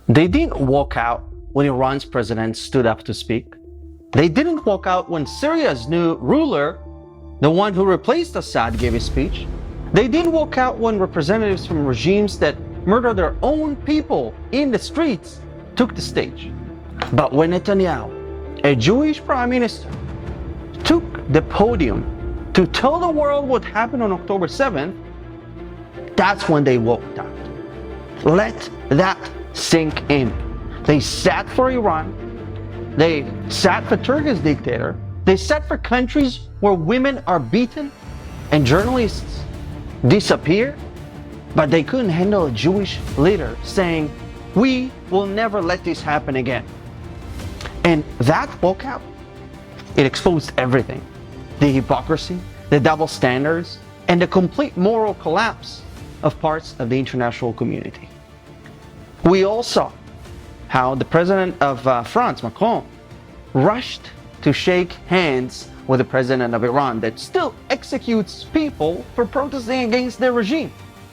They didn't walk out when Iran's president stood up to speak. They didn't walk out when Syria's new ruler, the one who replaced Assad, gave his speech. They didn't walk out when representatives from regimes that murder their own people in the streets took the stage. But when Netanyahu, a Jewish prime minister, took the podium to tell the world what happened on October 7th, that's when they walked out. Let that sink in. They sat for Iran. They sat for Turkey's dictator. They sat for countries where women are beaten and journalists disappear. But they couldn't handle a Jewish leader saying, "We will never let this happen again." And that walkout, it exposed everything. The hypocrisy, the double standards, and the complete moral collapse of parts of the international community. We all saw how the president of France, Macron, rushed to shake hands with the president of Iran that still executes people for protesting against their regime.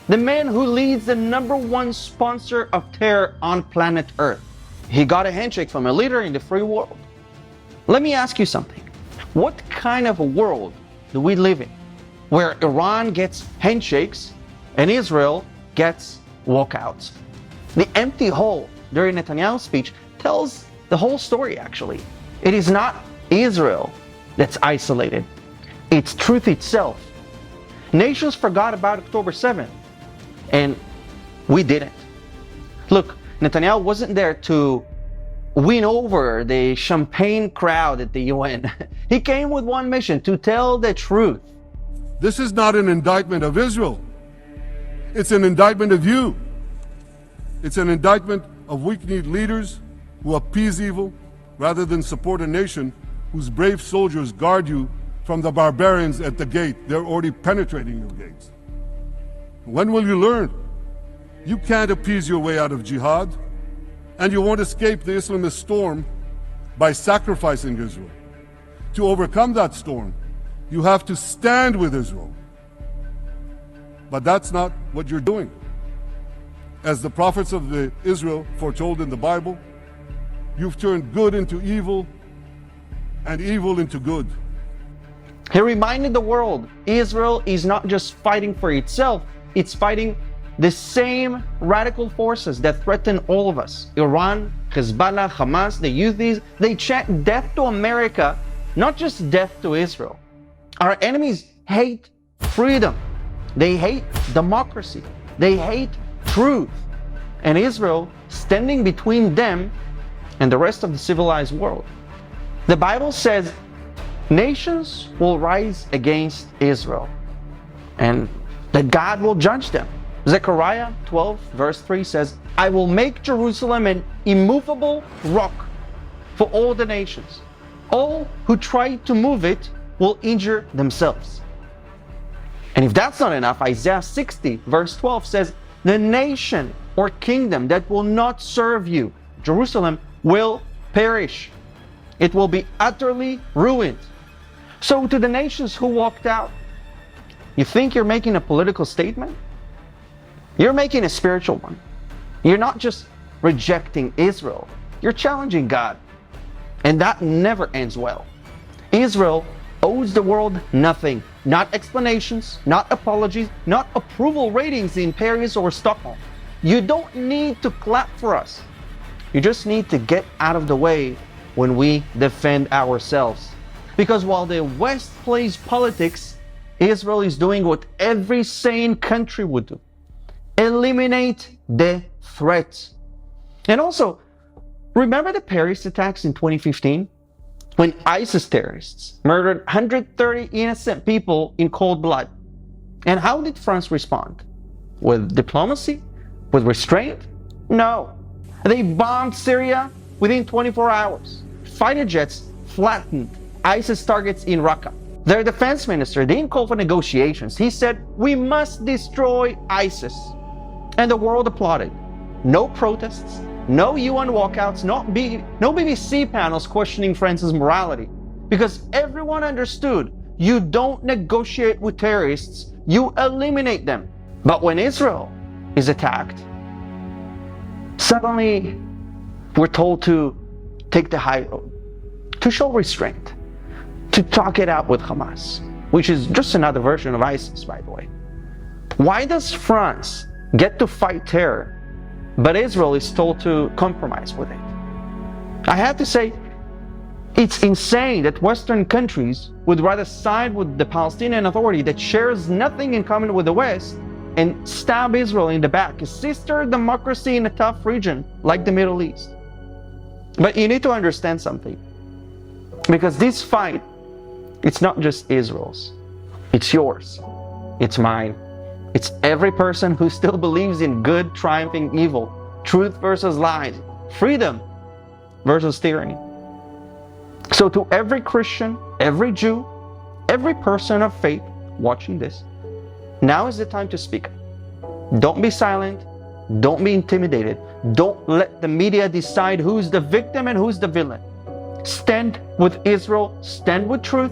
The man who leads the #1 sponsor of terror on planet Earth. He got a handshake from a leader in the free world. Let me ask you something. What kind of a world do we live in where Iran gets handshakes and Israel gets walkouts? The empty hole during Netanyahu's speech tells the whole story, actually. It is not Israel that's isolated. It's truth itself. Nations forgot about October 7th, and we didn't. Look, Netanyahu wasn't there to win over the champagne crowd at the UN. He came with one mission: to tell the truth. This is not an indictment of Israel. It's an indictment of you. It's an indictment of weak-kneed leaders who appease evil rather than support a nation whose brave soldiers guard you from the barbarians at the gate. They're already penetrating your gates. When will you learn? You can't appease your way out of jihad, and you won't escape the Islamist storm by sacrificing Israel. To overcome that storm, you have to stand with Israel. But that's not what you're doing. As the prophets of Israel foretold in the Bible, you've turned good into evil and evil into good. He reminded the world Israel is not just fighting for itself, it's fighting the same radical forces that threaten all of us. Iran, Hezbollah, Hamas, the Houthis, they chant death to America, not just death to Israel. Our enemies hate freedom. They hate democracy. They hate truth. And Israel standing between them and the rest of the civilized world. The Bible says nations will rise against Israel and that God will judge them. Zechariah 12 verse 3 says, "I will make Jerusalem an immovable rock for all the nations. All who try to move it will injure themselves." And if that's not enough, Isaiah 60 verse 12 says, "The nation or kingdom that will not serve you, Jerusalem, will perish. It will be utterly ruined." So to the nations who walked out, you think you're making a political statement? You're making a spiritual one. You're not just rejecting Israel, you're challenging God. And that never ends well. Israel owes the world nothing. Not explanations, not apologies, not approval ratings in Paris or Stockholm. You don't need to clap for us. You just need to get out of the way when we defend ourselves. Because while the West plays politics, Israel is doing what every sane country would do: eliminate the threat. And also, remember the Paris attacks in 2015? When ISIS terrorists murdered 130 innocent people in cold blood. And how did France respond? With diplomacy? With restraint? No. They bombed Syria within 24 hours. Fighter jets flattened ISIS targets in Raqqa. Their defense minister didn't call for negotiations. He said, "We must destroy ISIS." And the world applauded. No protests, no UN walkouts, no BBC panels questioning France's morality. Because everyone understood, you don't negotiate with terrorists, you eliminate them. But when Israel is attacked, Suddenly, we're told to take the high road, to show restraint, to talk it out with Hamas, which is just another version of ISIS, by the way. Why does France get to fight terror, but Israel is told to compromise with it? I have to say, it's insane that Western countries would rather side with the Palestinian Authority that shares nothing in common with the West and stab Israel in the back, a sister democracy in a tough region like the Middle East. But you need to understand something, because this fight, it's not just Israel's. It's yours. It's mine. It's every person who still believes in good triumphing evil, truth versus lies, freedom versus tyranny. So to every Christian, every Jew, every person of faith watching this, now is the time to speak. Don't be silent. Don't be intimidated. Don't let the media decide who's the victim and who's the villain. Stand with Israel, stand with truth,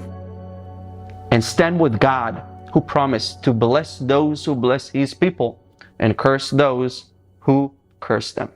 and stand with God, who promised to bless those who bless His people and curse those who curse them.